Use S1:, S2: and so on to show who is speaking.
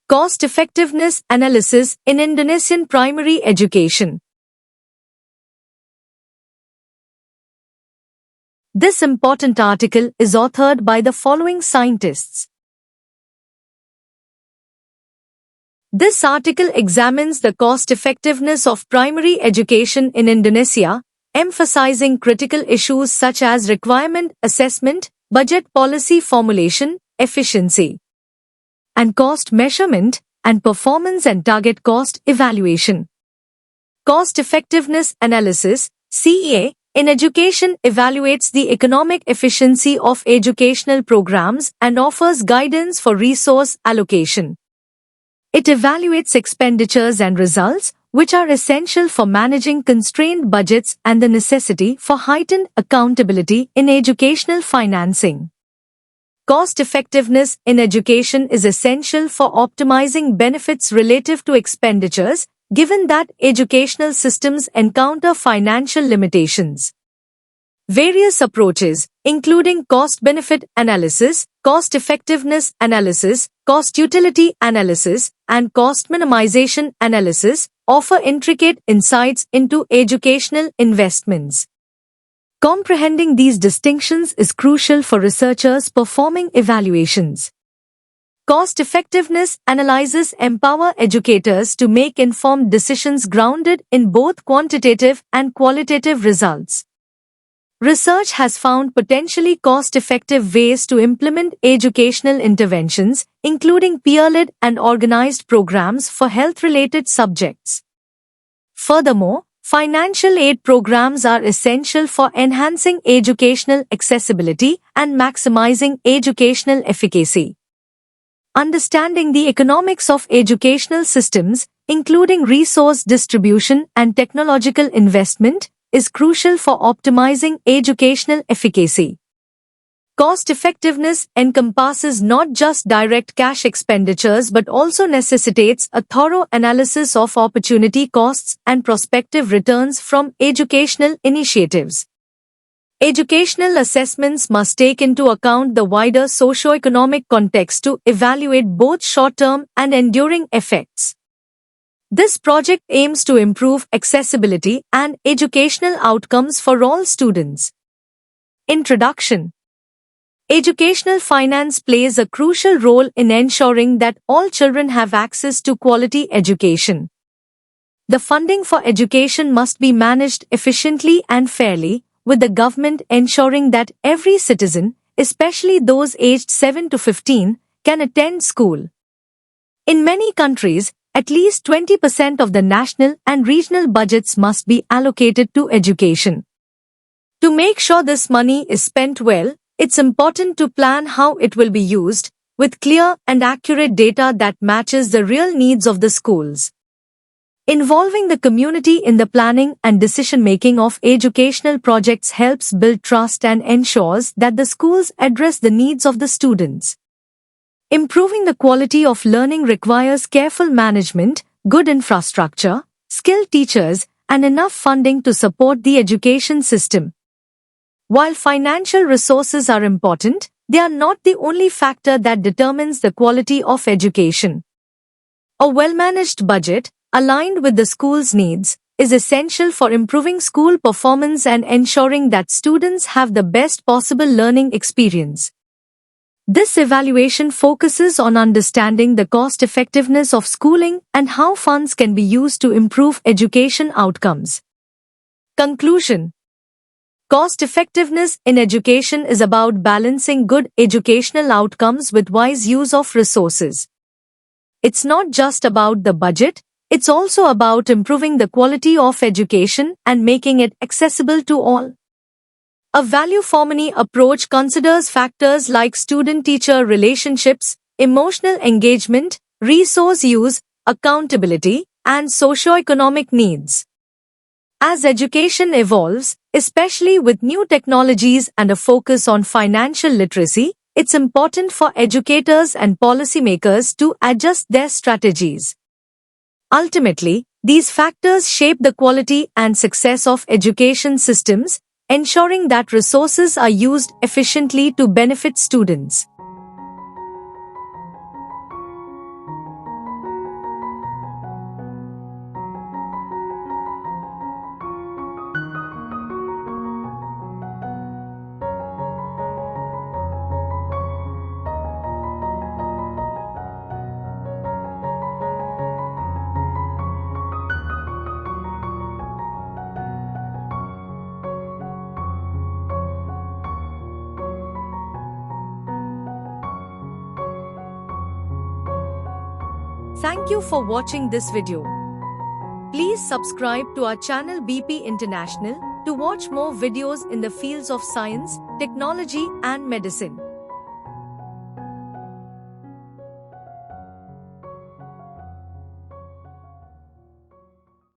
S1: Cost-effectiveness analysis in Indonesian primary education. This important article is authored by the following scientists. This article examines the cost-effectiveness of primary education in Indonesia, emphasizing critical issues such as requirement assessment, budget policy formulation, efficiency and cost measurement, and performance and target cost evaluation. Cost-effectiveness analysis, CEA, in education evaluates the economic efficiency of educational programs and offers guidance for resource allocation. It evaluates expenditures and results, which are essential for managing constrained budgets and the necessity for heightened accountability in educational financing. Cost-effectiveness in education is essential for optimizing benefits relative to expenditures, given that educational systems encounter financial limitations. Various approaches, including cost-benefit analysis, cost-effectiveness analysis, cost-utility analysis, and cost-minimization analysis, offer intricate insights into educational investments. Comprehending these distinctions is crucial for researchers performing evaluations. Cost-effectiveness analyses empower educators to make informed decisions grounded in both quantitative and qualitative results. Research has found potentially cost-effective ways to implement educational interventions, including peer-led and organized programs for health-related subjects. Furthermore, financial aid programs are essential for enhancing educational accessibility and maximizing educational efficacy. Understanding the economics of educational systems, including resource distribution and technological investment, is crucial for optimizing educational efficacy. Cost-effectiveness encompasses not just direct cash expenditures but also necessitates a thorough analysis of opportunity costs and prospective returns from educational initiatives. Educational assessments must take into account the wider socio-economic context to evaluate both short-term and enduring effects. This project aims to improve accessibility and educational outcomes for all students. Introduction. Educational finance plays a crucial role in ensuring that all children have access to quality education. The funding for education must be managed efficiently and fairly, with the government ensuring that every citizen, especially those aged 7 to 15, can attend school. In many countries, at least 20% of the national and regional budgets must be allocated to education. To make sure this money is spent well, it's important to plan how it will be used, with clear and accurate data that matches the real needs of the schools. Involving the community in the planning and decision-making of educational projects helps build trust and ensures that the schools address the needs of the students. Improving the quality of learning requires careful management, good infrastructure, skilled teachers, and enough funding to support the education system. While financial resources are important, they are not the only factor that determines the quality of education. A well-managed budget, aligned with the school's needs, is essential for improving school performance and ensuring that students have the best possible learning experience. This evaluation focuses on understanding the cost-effectiveness of schooling and how funds can be used to improve education outcomes. Conclusion. Cost-effectiveness in education is about balancing good educational outcomes with wise use of resources. It's not just about the budget, it's also about improving the quality of education and making it accessible to all. A value-for-money approach considers factors like student-teacher relationships, emotional engagement, resource use, accountability, and socio-economic needs. As education evolves, especially with new technologies and a focus on financial literacy, it's important for educators and policymakers to adjust their strategies. Ultimately, these factors shape the quality and success of education systems, ensuring that resources are used efficiently to benefit students. Thank you for watching this video. Please subscribe to our channel BP International to watch more videos in the fields of science, technology and medicine.